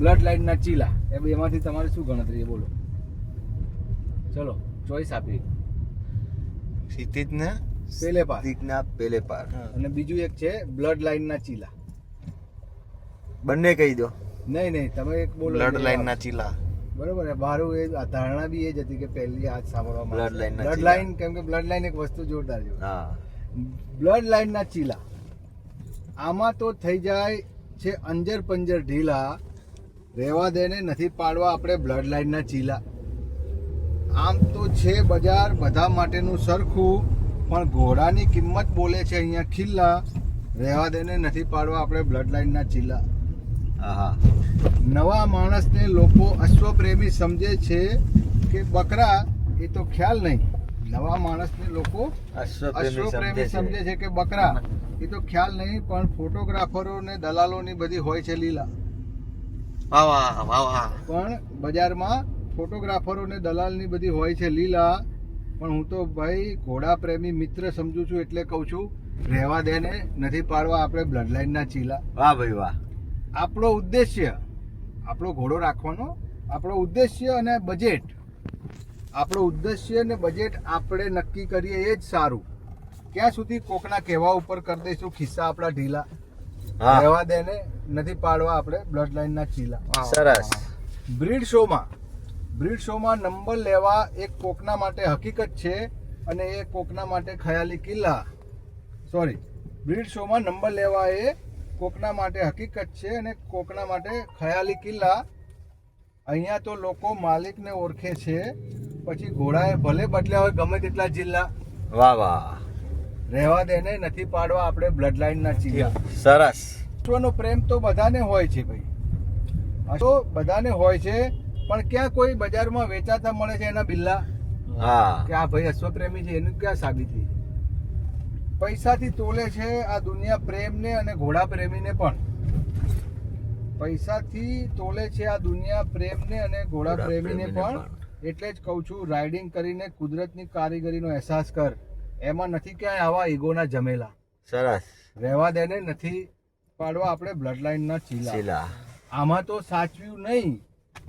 Blood line ના ચીલા, એ બેમાંથી તમારે શું ગણતરી બોલો? ચલો ચોઈસ આપી. ક્ષિતિજ ને પેલે પાર દિગના પેલે પાર. અને બીજું એક છે બ્લડ લાઈન ના ચીલા. બંને કહી દો. નહીં તમે એક બોલો. બ્લડ લાઈન ના ચીલા. બરોબર છે. મારું એ ધારણા બી એ જ હતી કે પહેલી આજ સાંભળવામાં બ્લડ લાઈન ના બ્લડ લાઈન, કેમ કે બ્લડ લાઈન એક વસ્તુ જોરદાર છે. હા, બ્લડ લાઈન ના ચીલા આમાં તો થઈ જાય છે અંજર પંજર ઢીલા, રહેવા દે ને નથી પાડવા આપણે બ્લડ લાઈન ના ચીલા. આમ તો છે બજાર બધા માટેનું સરખું, પણ ઘોડાની કિંમત બોલે છે અહીંયા ખીલ્લા, રહેવા દે ને નથી પાડવા આપણે બ્લડ લાઈન ના ચીલા. હા. નવા માણસને લોકો અશ્વપ્રેમી સમજે છે કે બકરા, એ તો ખ્યાલ નહીં. નવા માણસને લોકો અશ્વપ્રેમી સમજે છે કે બકરા, એ તો ખ્યાલ નહીં. પણ ફોટોગ્રાફરો ને દલાલોની બધી હોય છે લીલા. પણ બજારમાં ફોટોગ્રાફરો ને દલાલની બધી હોય છે લીલા. પણ હું તો ભાઈ ઘોડા પ્રેમી મિત્ર સમજુ છું, એટલે કહું છું રહેવા દે ને નથી પાડવા આપણે બ્લડ લાઈન ના ચીલા. વાહ ભાઈ વાહ. આપણો ઉદ્દેશ્ય, આપણો ઘોડો રાખવાનો, આપણો ઉદ્દેશ્ય અને બજેટ, આપણો ઉદ્દેશ્ય અને બજેટ આપણે નક્કી કરીએ એ જ સારું. ક્યાં સુધી કોકના કહેવા ઉપર કરી દઈશું ખિસ્સા આપણા ઢીલા? રહેવા દે ને નથી પાડવા આપણે બ્લડ લાઈન ના ચીલા. સરસ. બ્રીડ શોમાં નંબર લેવા એક કોકના માટે હકીકત છે અને એ કોકના માટે ખયાલી કિલ્લા. સોરી, બ્રીડ શોમાં નંબર લેવા એ કોકના માટે હકીકત છે અને કોકના માટે ખયાલી કિલ્લા. અહીંયા તો લોકો માલિકને ઓળખે છે, પછી ઘોડાએ ભલે બદલ્યા હોય ગમે તેટલા જિલ્લા. વાહ વાહ. રહેવા દે ને નથી પાડવા આપણે બ્લડ લાઈન ના ચીલા. સરસ. અશ્વનો પ્રેમ તો બધાને હોય છે ભાઈ, તો બધાને હોય છે, પણ ક્યાં કોઈ બજારમાં વેચાતા મળે છે એના બિલ્લા? હા, કે આ ભાઈ અશ્વપ્રેમી છે, એનું ક્યાં સાબિતી? પૈસાથી તોલે છે આ દુનિયા પ્રેમને અને ઘોડા પ્રેમીને પણ. પૈસાથી તોલે છે આ દુનિયા પ્રેમને અને ઘોડા પ્રેમીને પણ. એટલે જ કહું છું રાઇડિંગ કરીને કુદરતની કારીગરીનો અહેસાસ કર. એમાં નથી ક્યાંય આવા ઈગોના જમેલા. સરસ. રહેવા દે ને નથી પાડવા આપણે બ્લડ લાઈન ના ચીલા. આમાં તો સાચવ્યું નહીં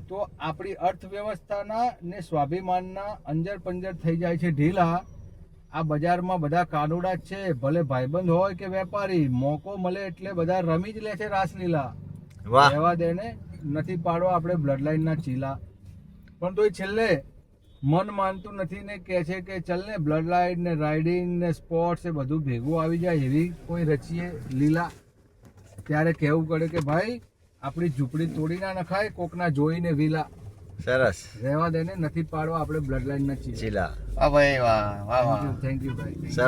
તો આપણી અર્થવ્યવસ્થાના ને સ્વાભિમાનના અંજર પંજર થઈ જાય છે ઢીલા. આ બજારમાં બધા કાનુડા જ છે, ભલે ભાઈબંધ હોય કે વેપારી, મોકો મળે એટલે બધા રમી જ લે છે રાસલીલા. રહેવા દે ને નથી પાડવા આપણે બ્લડ લાઈન ના ચીલા. પણ તોય છેલ્લે મન માનતું નથી ને કહે છે કે ચલ ને બ્લડ લાઈન ને રાઇડિંગ ને સ્પોર્ટ્સ એ બધું ભેગું આવી જાય એવી કોઈ રચીએ લીલા. ત્યારે કહેવું પડે કે ભાઈ આપણી ઝૂંપડી તોડી ના નખાય કોકના જોઈને વિલા. સરસ. રહેવા દે ને નથી પાડવા આપણે બ્લડ લાઈન ના ચીલા. વાહ ભાઈ વાહ. થેન્ક યુ ભાઈ.